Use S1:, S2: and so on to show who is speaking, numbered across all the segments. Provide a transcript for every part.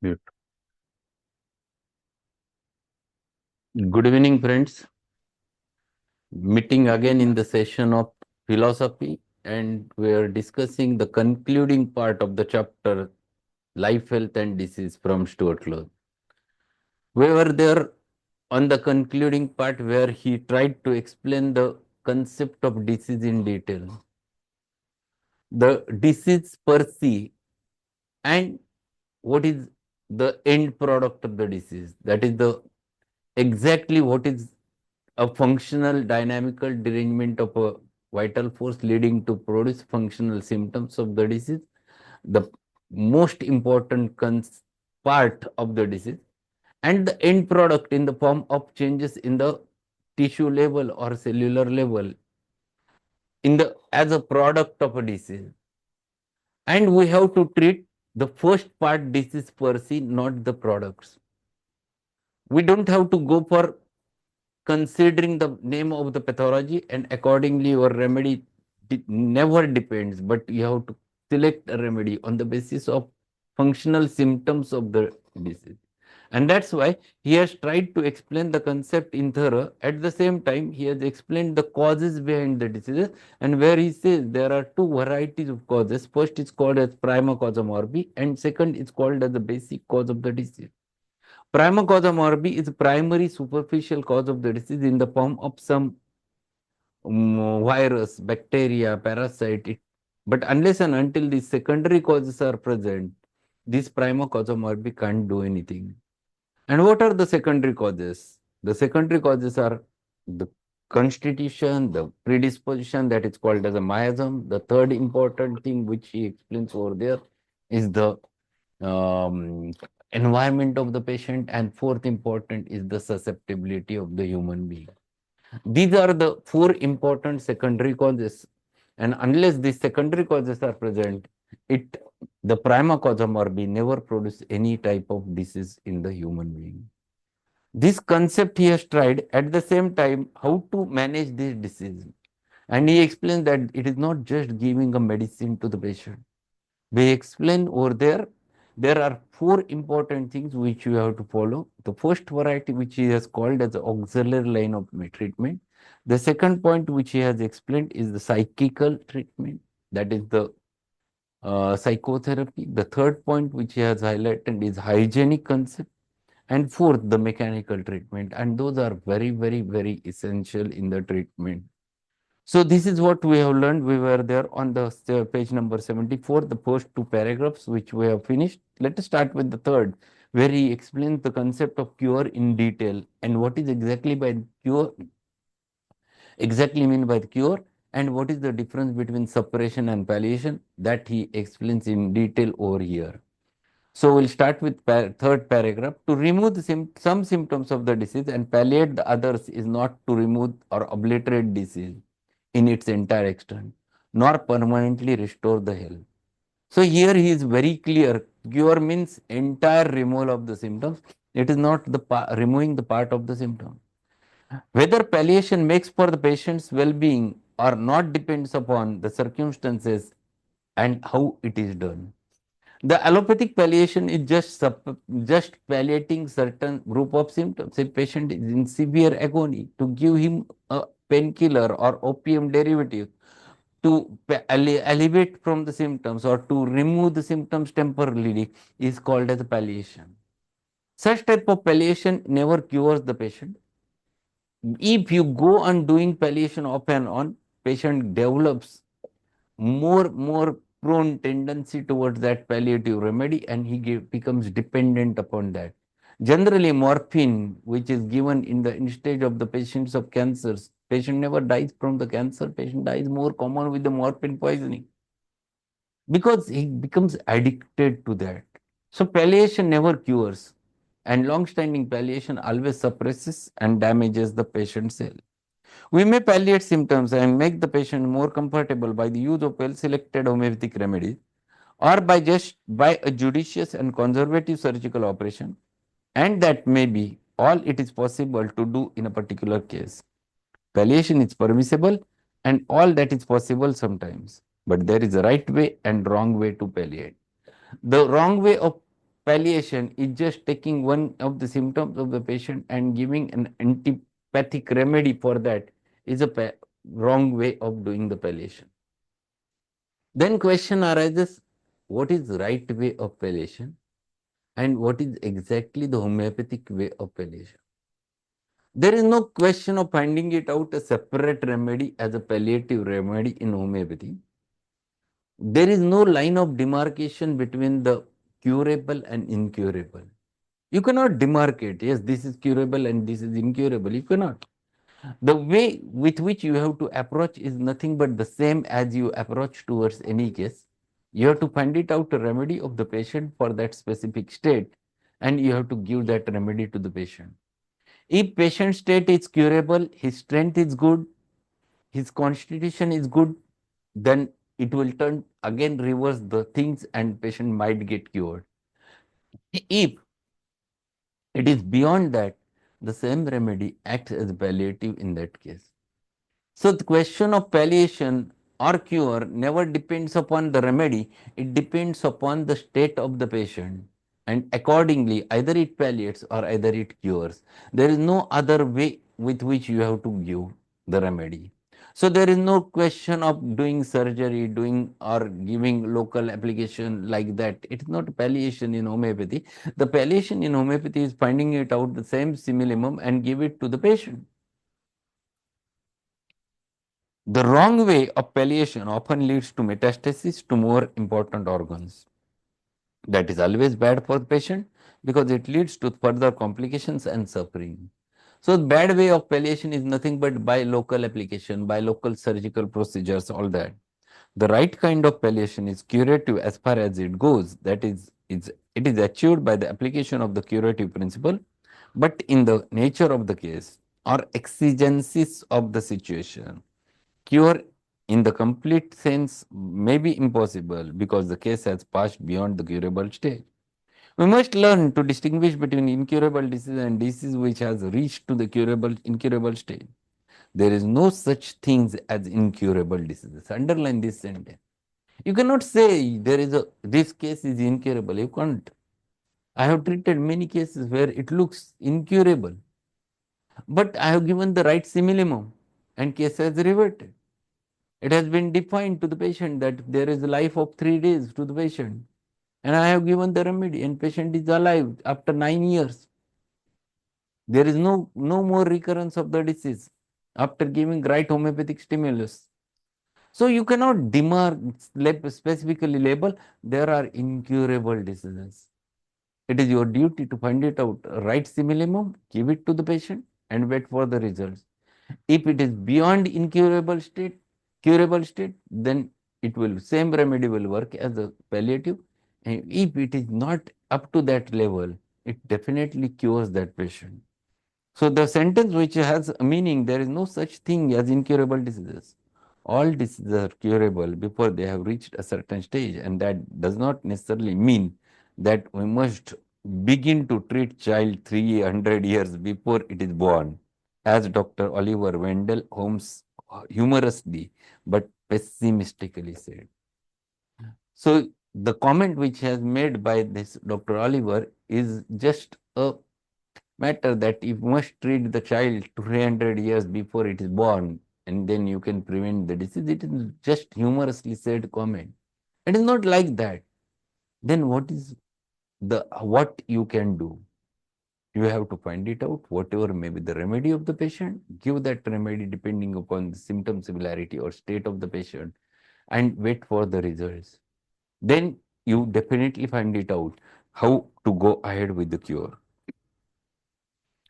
S1: Mute. Good evening, friends. Meeting again in the session of philosophy, and we are discussing the concluding part of the chapter Life, Health, and Disease from Stuart Close. We were there on the concluding part where he tried to explain the concept of disease in detail, the disease per se, and what is the end product of the disease. That is the exactly what is a functional dynamical derangement of a vital force leading to produce functional symptoms of the disease, the most important part of the disease, and the end product in the form of changes in the tissue level or cellular level in the as a product of a disease. And we have to treat the first part disease per se, not the products. We don't have to go for considering the name of the pathology, and accordingly your remedy never depends, but you have to select a remedy on the basis of functional symptoms of the disease. And that's why he has tried to explain the concept in thorough. At the same time, he has explained the causes behind the diseases, and where he says there are two varieties of causes. First is called as prima causa morbi, and second is called as the basic cause of the disease. Prima causa morbi is primary superficial cause of the disease in the form of some virus, bacteria, parasite. But unless and until these secondary causes are present, this prima causa morbi can't do anything. And what are the secondary causes? The secondary causes are the constitution, the predisposition, that is called as a miasm. The third important thing which he explains over there is the um, environment of the patient, and fourth important is the susceptibility of the human being. These are the four important secondary causes, and unless these secondary causes are present, it the prima causa morbi never produce any type of disease in the human being. This concept he has tried at the same time how to manage this disease, and he explains that it is not just giving a medicine to the patient. We explain over there are four important things which you have to follow. The first variety, which he has called as the auxiliary line of treatment. The second point which he has explained is the psychical treatment, that is the psychotherapy. The third point which he has highlighted is hygienic concept, and fourth the mechanical treatment, and those are very, very, very essential in the treatment. So this is what we have learned. We were there on the page number 74, the first two paragraphs which we have finished. Let us start with the third, where he explains the concept of cure in detail and what is exactly by cure, exactly mean by cure, and what is the difference between suppression and palliation, that he explains in detail over here. So we'll start with third paragraph. To remove some symptoms of the disease and palliate the others is not to remove or obliterate disease in its entire extent, nor permanently restore the health. So here he is very clear. Cure means entire removal of the symptoms. It is not the removing the part of the symptom. Whether palliation makes for the patient's well-being or not depends upon the circumstances and how it is done. The allopathic palliation is just palliating certain group of symptoms. If patient is in severe agony, to give him a painkiller or opium derivative to alleviate from the symptoms or to remove the symptoms temporarily is called as palliation. Such type of palliation never cures the patient. If you go on doing palliation off and on, patient develops more prone tendency towards that palliative remedy, and he becomes dependent upon that. Generally, morphine, which is given in the stage of the patients of cancers, patient never dies from the cancer, patient dies more common with the morphine poisoning because he becomes addicted to that. So palliation never cures, and long-standing palliation always suppresses and damages the patient's health. We may palliate symptoms and make the patient more comfortable by the use of well-selected homeopathic remedies, or by a judicious and conservative surgical operation, and that may be all it is possible to do in a particular case. Palliation is permissible and all that is possible sometimes, but there is a right way and wrong way to palliate. The wrong way of palliation is just taking one of the symptoms of the patient and giving an antipathic remedy for that is a wrong way of doing the palliation. Then question arises, what is the right way of palliation and what is exactly the homeopathic way of palliation? There is no question of finding it out a separate remedy as a palliative remedy in homeopathy. There is no line of demarcation between the curable and incurable. You cannot demarcate, yes, this is curable and this is incurable. You cannot. The way with which you have to approach is nothing but the same as you approach towards any case. You have to find it out a remedy of the patient for that specific state and you have to give that remedy to the patient. If patient state is curable, his strength is good, his constitution is good, then it will turn again reverse the things and patient might get cured. If it is beyond that, the same remedy acts as palliative in that case. So the question of palliation or cure never depends upon the remedy, it depends upon the state of the patient. And accordingly, either it palliates or either it cures. There is no other way with which you have to give the remedy. So there is no question of doing surgery, doing or giving local application like that. It's not palliation in homeopathy. The palliation in homeopathy is finding it out the same simillimum and give it to the patient. The wrong way of palliation often leads to metastasis to more important organs. That is always bad for the patient because it leads to further complications and suffering. So, the bad way of palliation is nothing but by local application, by local surgical procedures, all that. The right kind of palliation is curative as far as it goes. That is, it is achieved by the application of the curative principle, but in the nature of the case or exigencies of the situation. Cure in the complete sense may be impossible because the case has passed beyond the curable stage. We must learn to distinguish between incurable disease and disease which has reached to the incurable stage. There is no such things as incurable diseases. Underline this sentence. You cannot say this case is incurable. You can't. I have treated many cases where it looks incurable, but I have given the right simillimum and case has reverted. It has been defined to the patient that there is a life of 3 days to the patient. And I have given the remedy and patient is alive after 9 years. There is no more recurrence of the disease after giving right homeopathic stimulus. So you cannot specifically label there are incurable diseases. It is your duty to find it out, right simillimum, give it to the patient and wait for the results. If it is beyond curable state, then it will same remedy will work as a palliative. And if it is not up to that level, it definitely cures that patient. So the sentence which has a meaning, there is no such thing as incurable diseases. All diseases are curable before they have reached a certain stage, and that does not necessarily mean that we must begin to treat child 300 years before it is born, as Dr. Oliver Wendell Holmes humorously but pessimistically said. So the comment which has made by this Dr. Oliver is just a matter that you must treat the child 300 years before it is born and then you can prevent the disease. It is just humorously said comment. It is not like that. Then what you can do? You have to find it out, whatever may be the remedy of the patient, give that remedy depending upon the symptom severity or state of the patient and wait for the results. Then you definitely find it out how to go ahead with the cure.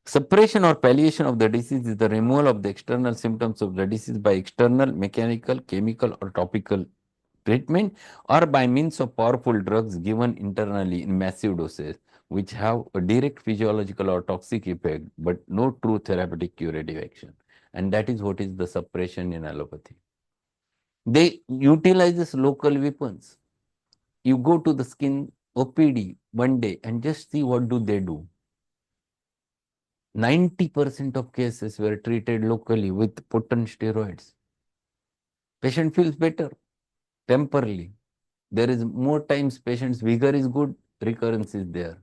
S1: Suppression or palliation of the disease is the removal of the external symptoms of the disease by external, mechanical, chemical, or topical treatment or by means of powerful drugs given internally in massive doses, which have a direct physiological or toxic effect but no true therapeutic curative action. And that is what is the suppression in allopathy. They utilizes local weapons. You go to the skin OPD one day and just see what do they do. 90% of cases were treated locally with potent steroids. Patient feels better temporarily. There is more times patient's vigor is good recurrence is there.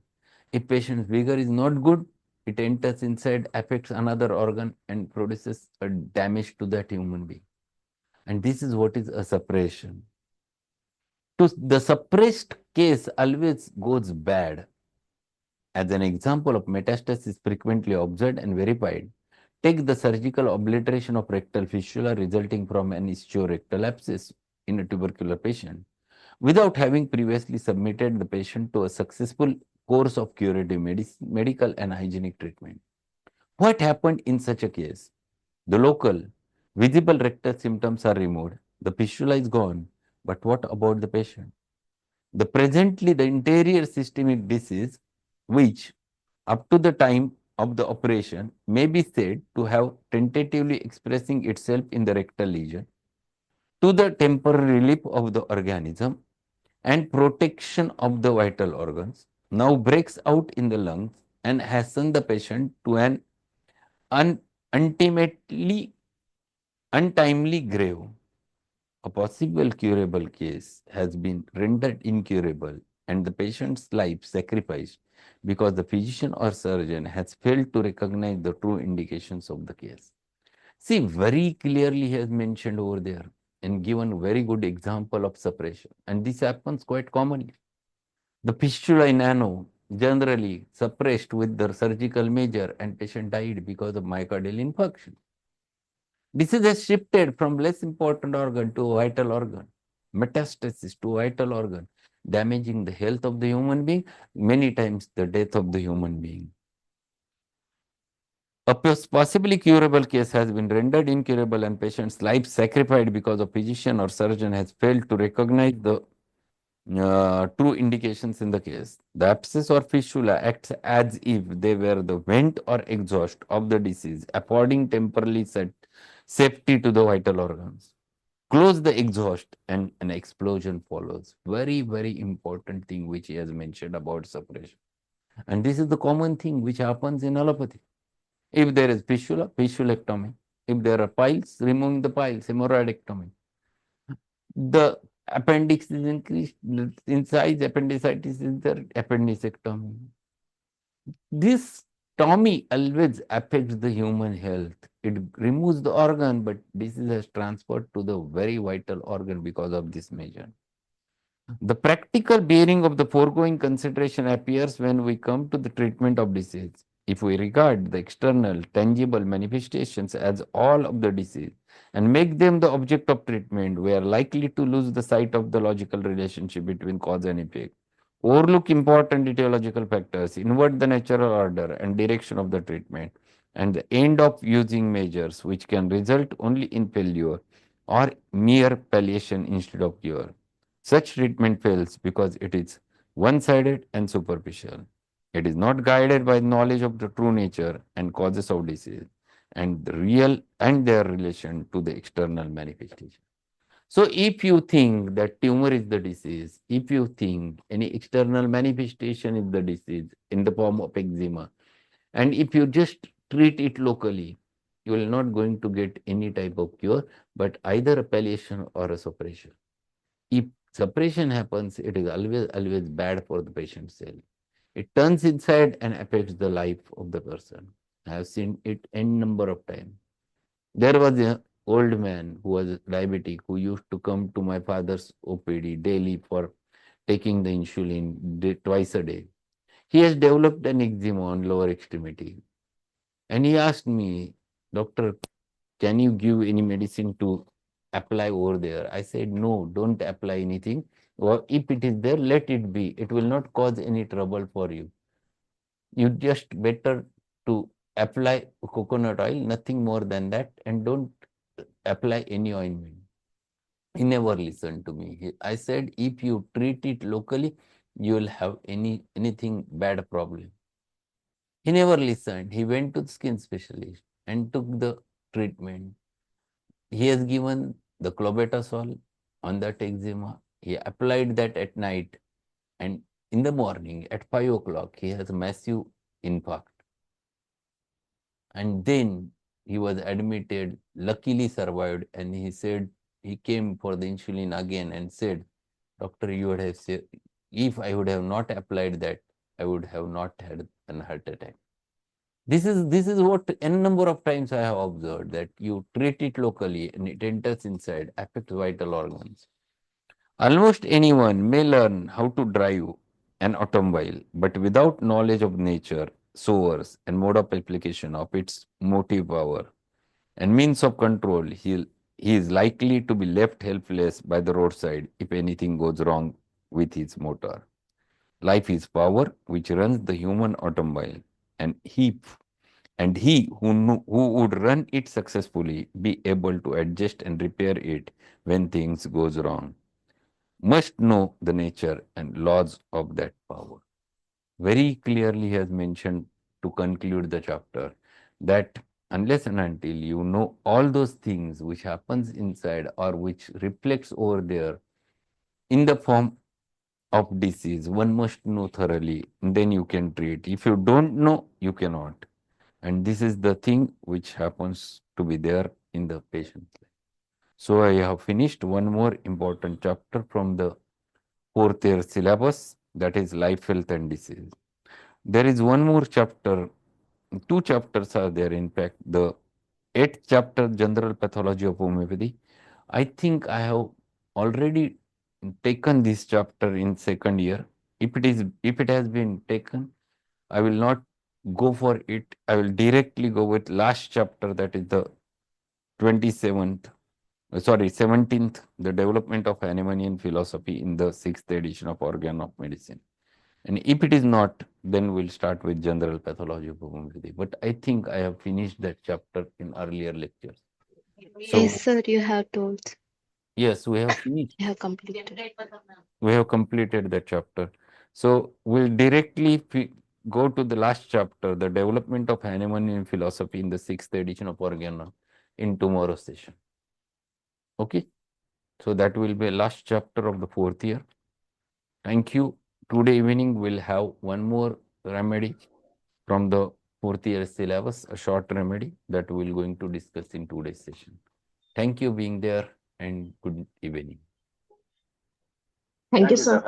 S1: If patient's vigor is not good, it enters inside, affects another organ and produces a damage to that human being. And this is what is a suppression. To the suppressed case always goes bad. As an example of metastasis frequently observed and verified, take the surgical obliteration of rectal fistula resulting from an ischiorectal abscess in a tubercular patient without having previously submitted the patient to a successful course of curative medical and hygienic treatment. What happened in such a case? The local, visible rectal symptoms are removed, the fistula is gone, but what about the patient? The interior systemic disease, which up to the time of the operation may be said to have tentatively expressing itself in the rectal lesion, to the temporary relief of the organism and protection of the vital organs, now breaks out in the lungs and hastens the patient to an ultimately untimely grave. A possible curable case has been rendered incurable and the patient's life sacrificed because the physician or surgeon has failed to recognize the true indications of the case. See, very clearly he has mentioned over there and given very good example of suppression. And this happens quite commonly. The fistula in ano generally suppressed with the surgical measure and patient died because of myocardial infarction. Disease has shifted from less important organ to vital organ, metastasis to vital organ, damaging the health of the human being, many times the death of the human being. A possibly curable case has been rendered incurable and patient's life sacrificed because a physician or surgeon has failed to recognize the true indications in the case. The abscess or fistula acts as if they were the vent or exhaust of the disease, affording temporarily safety to the vital organs. Close the exhaust and an explosion follows. Very, very important thing which he has mentioned about suppression. And this is the common thing which happens in allopathy. If there is fistula, fistulectomy. If there are piles, removing the piles, hemorrhoidectomy. The appendix is increased in size, appendicitis is there, appendicectomy. This Tommy always affects the human health. It removes the organ, but disease has transferred to the very vital organ because of this measure. The practical bearing of the foregoing consideration appears when we come to the treatment of disease. If we regard the external, tangible manifestations as all of the disease and make them the object of treatment, we are likely to lose the sight of the logical relationship between cause and effect, overlook important etiological factors, invert the natural order and direction of the treatment, and the end of using measures which can result only in failure or mere palliation instead of cure. Such treatment fails because it is one-sided and superficial. It is not guided by knowledge of the true nature and causes of disease and the real and their relation to the external manifestation. So if you think that tumor is the disease, if you think any external manifestation is the disease in the form of eczema, and if you just treat it locally, you will not going to get any type of cure, but either a palliation or a suppression. If suppression happens, it is always bad for the patient cell. It turns inside and affects the life of the person. I have seen it n number of times. There was an old man who was diabetic who used to come to my father's OPD daily for taking the insulin twice a day. He has developed an eczema on lower extremity. And he asked me, Doctor, can you give any medicine to apply over there? I said, no, don't apply anything. Or if it is there, let it be. It will not cause any trouble for you. You just better to apply coconut oil, nothing more than that, and don't apply any ointment. He never listened to me. I said, if you treat it locally, you will have anything bad problem. He never listened. He went to the skin specialist and took the treatment. He has given the clobetasol on that eczema. He applied that at night, and in the morning at 5 o'clock, he has a massive infarct. And then he was admitted, luckily survived, and he said he came for the insulin again and said, Doctor, you would have saved. If I would have not applied that, I would have not had an heart attack. This is what n number of times I have observed, that you treat it locally and it enters inside, affects vital organs. Almost anyone may learn how to drive an automobile, but without knowledge of nature, source, and mode of application of its motive power and means of control, he is likely to be left helpless by the roadside if anything goes wrong with his motor. Life is power which runs the human automobile, and who would run it successfully, be able to adjust and repair it when things goes wrong, must know the nature and laws of that power. Very clearly has mentioned to conclude the chapter that unless and until you know all those things which happens inside or which reflects over there in the form of disease, one must know thoroughly, then you can treat. If you don't know, you cannot. And this is the thing which happens to be there in the patient. So I have finished one more important chapter from the fourth year syllabus, that is life, health and disease. There is one more chapter, two chapters are there in fact. The eighth chapter, general pathology of homeopathy. I think I have already taken this chapter in second year. If it has been taken, I will not go for it. I will directly go with last chapter, that is the 27th, sorry, 17th, the development of Hahnemannian philosophy in the sixth edition of Organ of Medicine. And if it is not, then we'll start with general pathology of homeopathy. But I think I have finished that chapter in earlier lectures.
S2: Yes,
S1: So,
S2: sir, you have told.
S1: yes, we have
S2: You
S1: finished.
S2: have completed.
S1: We have completed that chapter. So, we'll directly go to the last chapter, the development of Hahnemannian philosophy in the sixth edition of Organon, in tomorrow's session. Okay. So, that will be last chapter of the fourth year. Thank you. Today evening, we'll have one more remedy from the fourth year syllabus, a short remedy that we're going to discuss in today's session. Thank you being there and good evening.
S2: Thank you, sir.